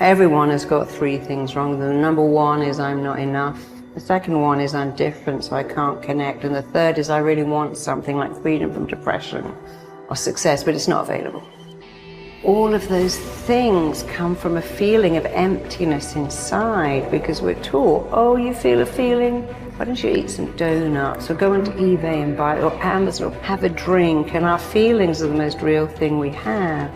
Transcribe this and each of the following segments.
Everyone has got three things wrong with them. Number one is I'm not enough. The second one is I'm different, so I can't connect. And the third is I really want something like freedom from depression or success, but it's not available. All of those things come from a feeling of emptiness inside because we're taught, oh, you feel a feeling? Why don't you eat some donuts or go onto eBay and buy, or Amazon, or have a drink? And our feelings are the most real thing we have.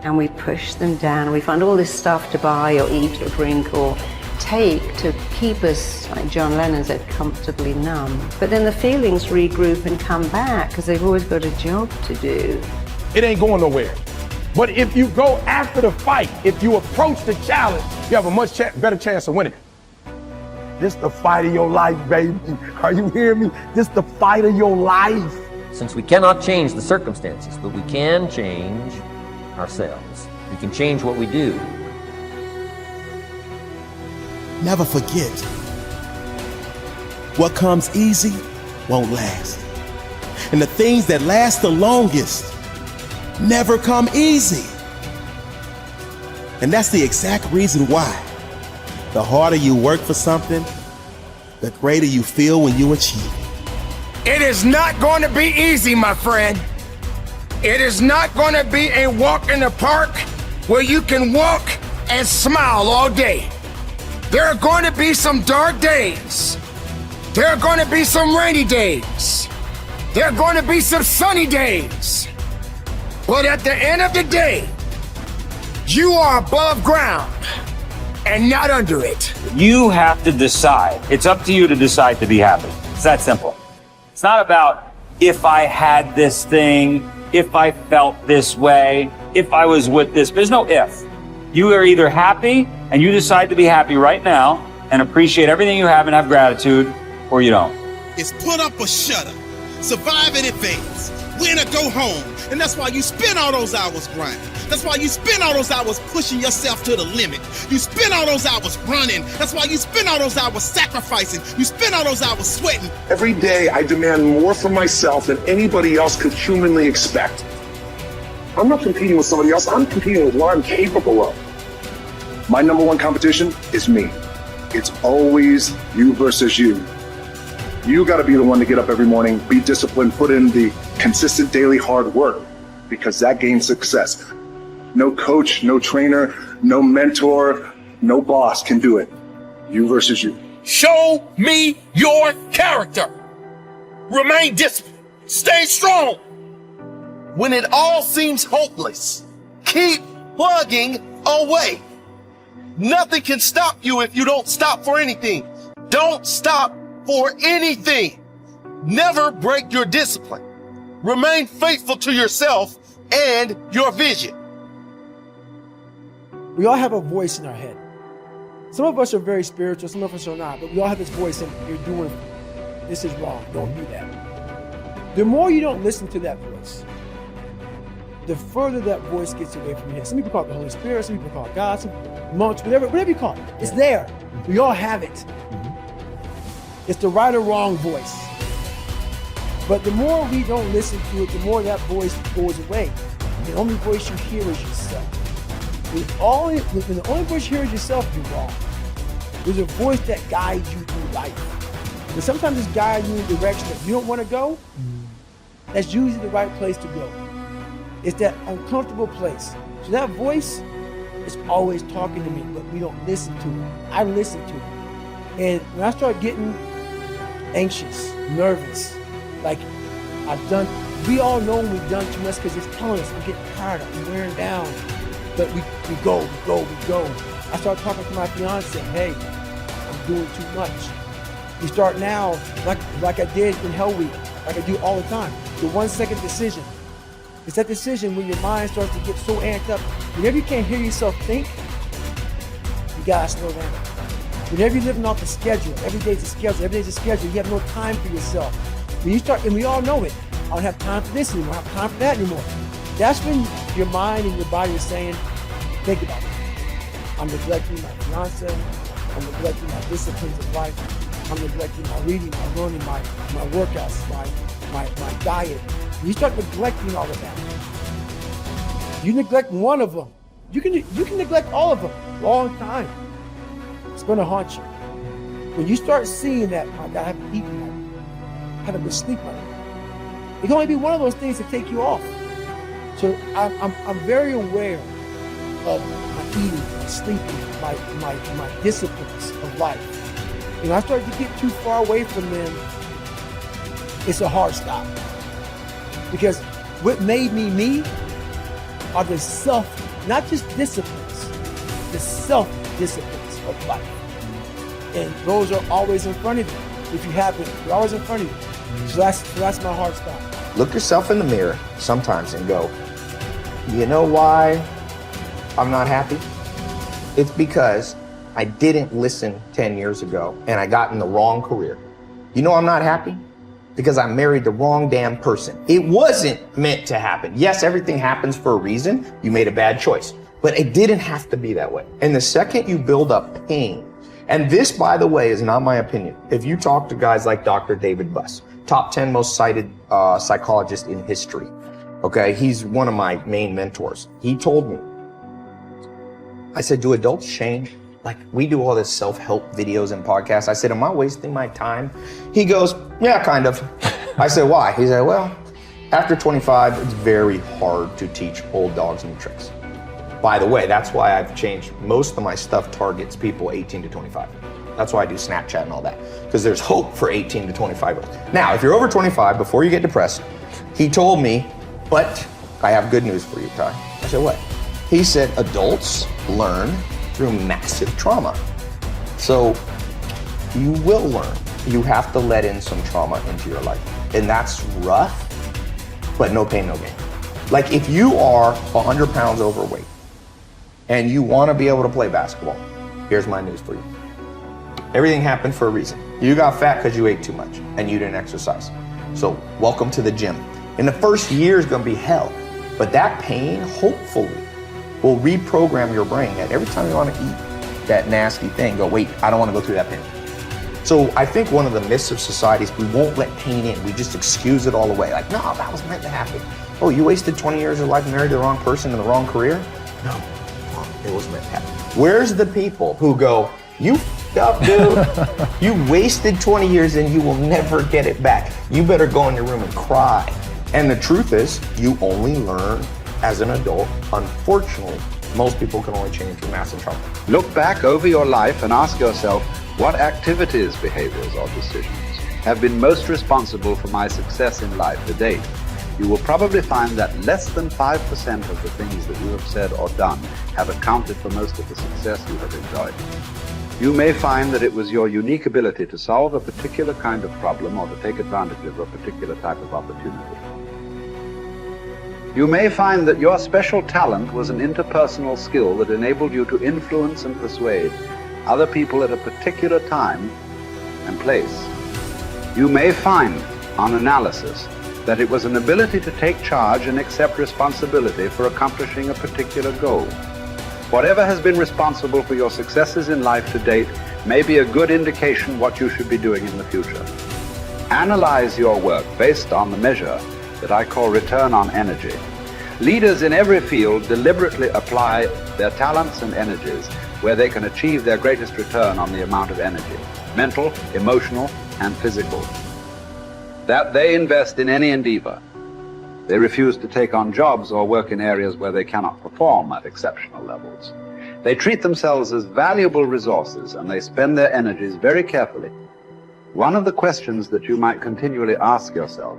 And we push them down and we find all this stuff to buy or eat or drink or take to keep us, like John Lennon said, comfortably numb. But then the feelings regroup and come back because they've always got a job to do. It ain't going nowhere. But if you go after the fight, if you approach the challenge, you have a much better chance of winning. This the fight of your life, baby. Are you hearing me? This the fight of your life. Since we cannot change the circumstances, but we can change ourselves. We can change what we do. Never forget, what comes easy won't last. And the things that last the longest never come easy. And that's the exact reason why the harder you work for something, the greater you feel when you achieve it. It is not going to be easy, my friend. It is not going to be a walk in the park where you can walk and smile all day. There are going to be some dark days. There are going to be some rainy days. There are going to be some sunny days. But at the end of the day, you are above ground and not under it. You have to decide. It's up to you to decide to be happy. It's that simple. It's not about if I had this thing, if I felt this way, if I was with this. There's no if. You are either happy and you decide to be happy right now and appreciate everything you have and have gratitude, or you don't. It's put up or shut up, survive in advance, win or go home. And that's why you spend all those hours grinding. That's why you spend all those hours pushing yourself to the limit. You spend all those hours running. That's why you spend all those hours sacrificing. You spend all those hours sweating. Every day I demand more from myself than anybody else could humanly expect. I'm not competing with somebody else. I'm competing with what I'm capable of. My number one competition is me. It's always you versus you. You got to be the one to get up every morning, be disciplined, put in the consistent daily hard work, because that gains success. No coach, no trainer, no mentor, no boss can do it. You versus you. Show me your character. Remain disciplined. Stay strong. When it all seems hopeless, keep plugging away. Nothing can stop you if you don't stop for anything. Don't stop for anything. Never break your discipline. Remain faithful to yourself and your vision. We all have a voice in our head. Some of us are very spiritual, some of us are not, but we all have this voice and you're doing, this is wrong, don't do that. The more you don't listen to that voice, the further that voice gets away from your head. Some people call it the Holy Spirit, some people call it God, some monks, whatever you call it. It's there. We all have it. It's the right or wrong voice. But the more we don't listen to it, the more that voice goes away. The only voice you hear is yourself. When the only voice you hear is yourself, you're wrong. There's a voice that guides you through life. But sometimes it's guiding you in a direction that you don't want to go. That's usually the right place to go. It's that uncomfortable place. So that voice is always talking to me, but we don't listen to it. I listen to it. And when I start getting anxious, nervous, like we all know when we've done too much because it's telling us, I'm getting tired, I'm wearing down. But we go. I start talking to my fiance, hey, I'm doing too much. We start now, like I did in Hell Week, like I do all the time, the 1 second decision. It's that decision when your mind starts to get so amped up. Whenever you can't hear yourself think, you gotta slow down. Whenever you're living off the schedule, every day's a schedule, you have no time for yourself. When you start, and we all know it, I don't have time for this anymore, I don't have time for that anymore. That's when your mind and your body are saying, think about it. I'm neglecting my fiance, I'm neglecting my disciplines of life, I'm neglecting my reading, my learning, my workouts, my diet. You start neglecting all of that. You neglect one of them, You can neglect all of them a long time. It's going to haunt you. When you start seeing that, my God, I haven't eaten tonight, I haven't been sleeping tonight, it can only be one of those things to take you off. So I'm very aware of my eating, my sleeping, my disciplines of life. I start to get too far away from them, it's a hard stop. Because what made me me are the not just disciplines, the self-disciplines of life. And those are always in front of you. If you haven't, they're always in front of you. So that's my hard stop. Look yourself in the mirror sometimes and go, you know why I'm not happy? It's because I didn't listen 10 years ago and I got in the wrong career. You know I'm not happy? Because I married the wrong damn person. It wasn't meant to happen. Yes, everything happens for a reason. You made a bad choice, but it didn't have to be that way. And the second you build up pain, and this, by the way, is not my opinion. If you talk to guys like Dr. David Buss, top 10 most cited psychologist in history, okay? He's one of my main mentors. He told me, I said, do adults change? Like, we do all this self-help videos and podcasts. I said, am I wasting my time? He goes, yeah, kind of. I said, why? He said, well, after 25, it's very hard to teach old dogs new tricks. By the way, that's why I've changed. Most of my stuff targets people 18 to 25. That's why I do Snapchat and all that, because there's hope for 18 to 25. Now, if you're over 25, before you get depressed, he told me, but I have good news for you, Ty. I said, what? He said, adults learn through massive trauma. So you will learn. You have to let in some trauma into your life. And that's rough, but no pain, no gain. Like if you are 100 pounds overweight and you want to be able to play basketball, here's my news for you. Everything happened for a reason. You got fat because you ate too much and you didn't exercise. So welcome to the gym. And the first year is going to be hell, but that pain, hopefully, will reprogram your brain that every time you want to eat that nasty thing, go, wait, I don't want to go through that pain. So I think one of the myths of society is we won't let pain in. We just excuse it all away. Like, no, that was meant to happen. Oh, you wasted 20 years of your life and married the wrong person in the wrong career? No, it was meant to happen. Where's the people who go, you f***ed up, dude. You wasted 20 years and you will never get it back. You better go in your room and cry. And the truth is, you only learn as an adult. Unfortunately, most people can only change through massive trauma. Look back over your life and ask yourself, what activities, behaviors, or decisions have been most responsible for my success in life to date? You will probably find that less than 5% of the things that you have said or done have accounted for most of the success you have enjoyed. You may find that it was your unique ability to solve a particular kind of problem or to take advantage of a particular type of opportunity. You may find that your special talent was an interpersonal skill that enabled you to influence and persuade other people at a particular time and place. You may find, on analysis, that it was an ability to take charge and accept responsibility for accomplishing a particular goal. Whatever has been responsible for your successes in life to date may be a good indication what you should be doing in the future. Analyze your work based on the measure that I call return on energy. Leaders in every field deliberately apply their talents and energies where they can achieve their greatest return on the amount of energy, mental, emotional, and physical, that they invest in any endeavor. They refuse to take on jobs or work in areas where they cannot perform at exceptional levels. They treat themselves as valuable resources and they spend their energies very carefully. One of the questions that you might continually ask yourself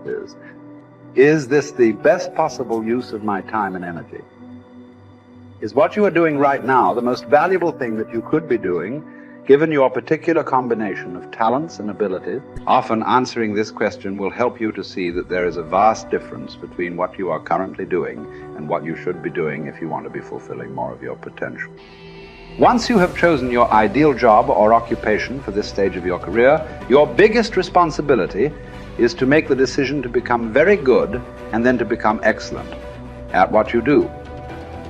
is this the best possible use of my time and energy? Is what you are doing right now the most valuable thing that you could be doing, given your particular combination of talents and abilities? Often answering this question will help you to see that there is a vast difference between what you are currently doing and what you should be doing if you want to be fulfilling more of your potential. Once you have chosen your ideal job or occupation for this stage of your career, your biggest responsibility is to make the decision to become very good and then to become excellent at what you do.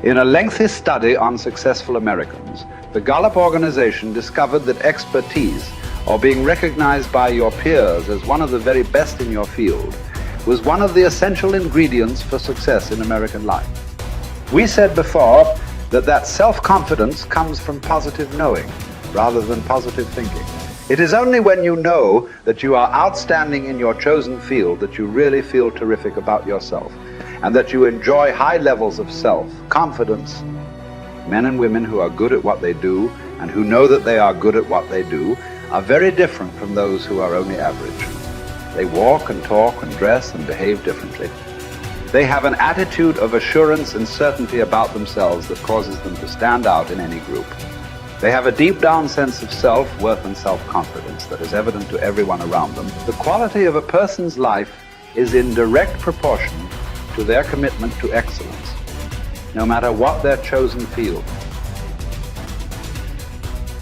In a lengthy study on successful Americans, the Gallup organization discovered that expertise, or being recognized by your peers as one of the very best in your field, was one of the essential ingredients for success in American life. We said before that self-confidence comes from positive knowing rather than positive thinking. It is only when you know that you are outstanding in your chosen field that you really feel terrific about yourself, and that you enjoy high levels of self-confidence. Men and women who are good at what they do and who know that they are good at what they do are very different from those who are only average. They walk and talk and dress and behave differently. They have an attitude of assurance and certainty about themselves that causes them to stand out in any group. They have a deep down sense of self-worth and self-confidence that is evident to everyone around them. The quality of a person's life is in direct proportion to their commitment to excellence, no matter what their chosen field.